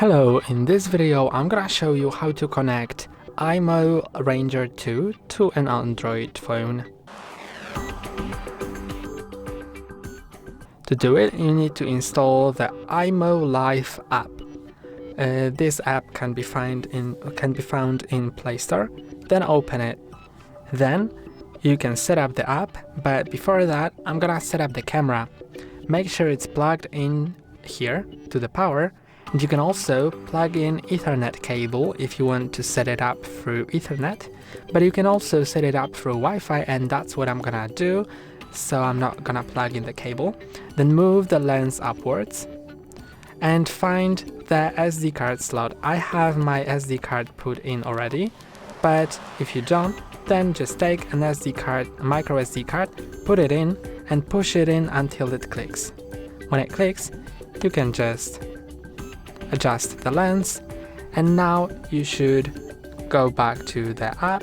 Hello, in this video I'm gonna show you how to connect IMOU Ranger2 to an Android phone. To do it, you need to install the IMOU Live app. This app can be found in Play Store. Then open it. Then you can set up the app, but before that I'm gonna set up the camera. Make sure it's plugged in here to the power. And you can also plug in Ethernet cable if you want to set it up through Ethernet, but you can also set it up through Wi-Fi, and that's what I'm gonna do, so I'm not gonna plug in the cable. Then move the lens upwards and find the SD card slot. I have my SD card put in already, but if you don't, then just take an SD card, a micro SD card, put it in and push it in until it clicks. When it clicks, you can just adjust the lens, and now you should go back to the app.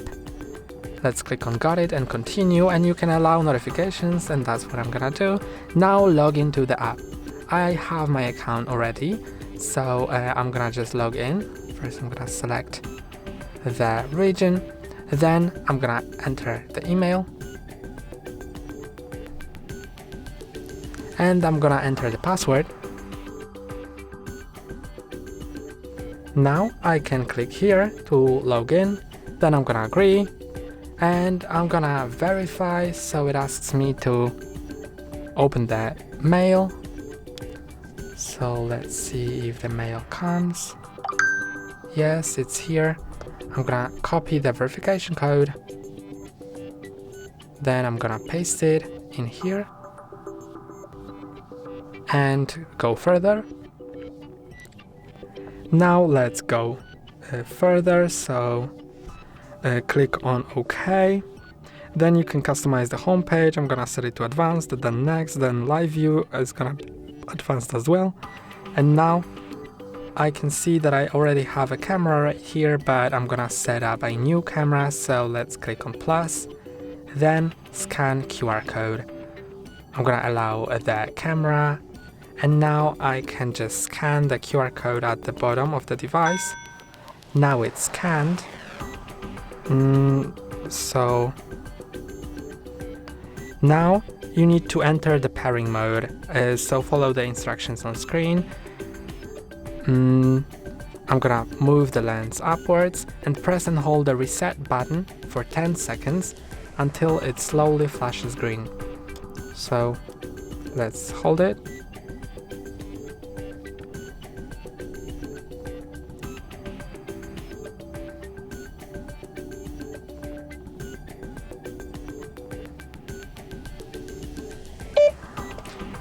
Let's click on got it and continue, and you can allow notifications, and that's what I'm gonna do. Now log into the app. I have my account already, so I'm gonna just log in. First I'm gonna select the region, then I'm gonna enter the email, and I'm gonna enter the password. Now I can click here to log in, then I'm gonna agree, and I'm gonna verify, so it asks me to open the mail. So let's see if the mail comes. Yes, it's here. I'm gonna copy the verification code, then I'm gonna paste it in here and go further. Now let's go further, so click on OK. Then you can customize the home page. I'm gonna set it to advanced, then next, then live view is gonna be advanced as well. And now I can see that I already have a camera right here, but I'm gonna set up a new camera, so let's click on plus, then scan QR code. I'm gonna allow the camera, and now I can just scan the QR code at the bottom of the device. Now it's scanned. So now you need to enter the pairing mode. So follow the instructions on screen. I'm gonna move the lens upwards and press and hold the reset button for 10 seconds until it slowly flashes green. So let's hold it.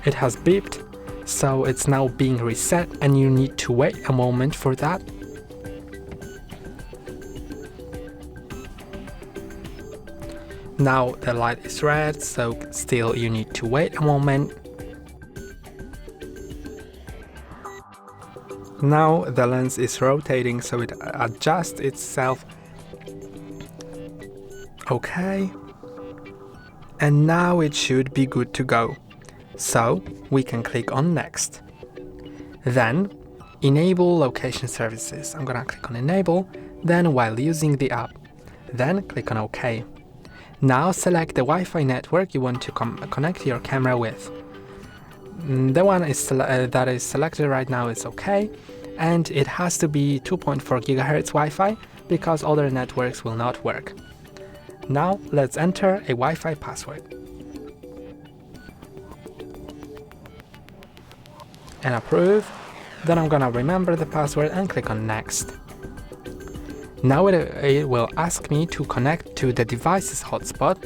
It has beeped, so it's now being reset, and you need to wait a moment for that. Now the light is red, so still you need to wait a moment. Now the lens is rotating, so it adjusts itself. Okay. And now it should be good to go. So we can click on next. Then enable location services. I'm gonna click on enable, then while using the app. Then click on OK. Now select the Wi-Fi network you want to connect your camera with. The one that is selected right now is OK, and it has to be 2.4 GHz Wi-Fi because other networks will not work. Now let's enter a Wi-Fi password. And approve. Then I'm gonna remember the password and click on next. Now it will ask me to connect to the device's hotspot,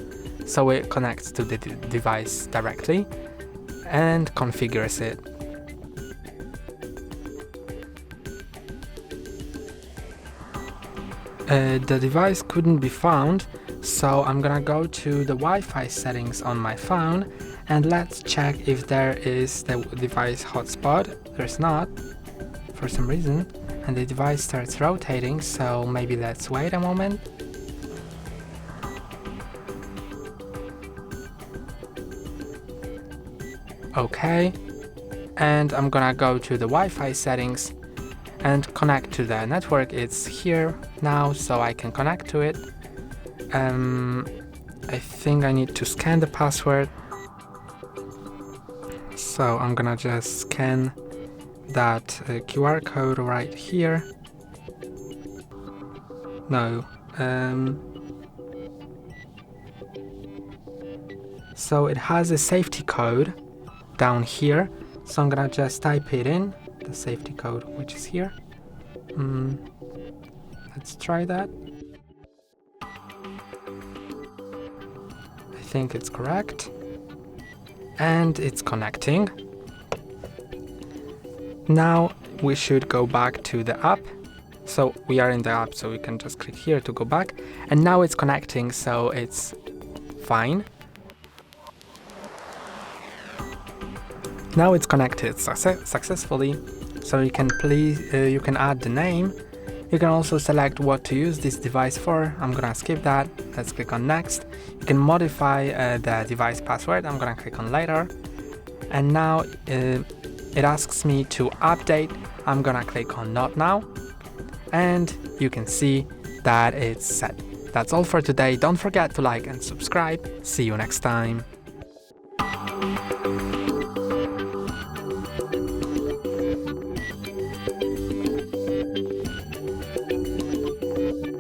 so it connects to the device directly and configures it. The device couldn't be found, so I'm gonna go to the Wi-Fi settings on my phone, and let's check if there is the device hotspot. There's not, for some reason, and the device starts rotating, so maybe let's wait a moment. Okay, and I'm gonna go to the Wi-Fi settings, and connect to the network. It's here now, so I can connect to it. I think I need to scan the password. So I'm gonna just scan that QR code right here. No. So it has a safety code down here. So I'm gonna just type it in, the safety code, which is here. Let's try that. I think it's correct. And it's connecting. Now we should go back to the app. So we are in the app, so we can just click here to go back. And now it's connecting, so it's fine. Now it's connected successfully. So you can you can add the name. You can also select what to use this device for. I'm gonna skip that. Let's click on next. You can modify the device password. I'm gonna click on later. And now it asks me to update. I'm gonna click on not now. And you can see that it's set. That's all for today. Don't forget to like and subscribe. See you next time.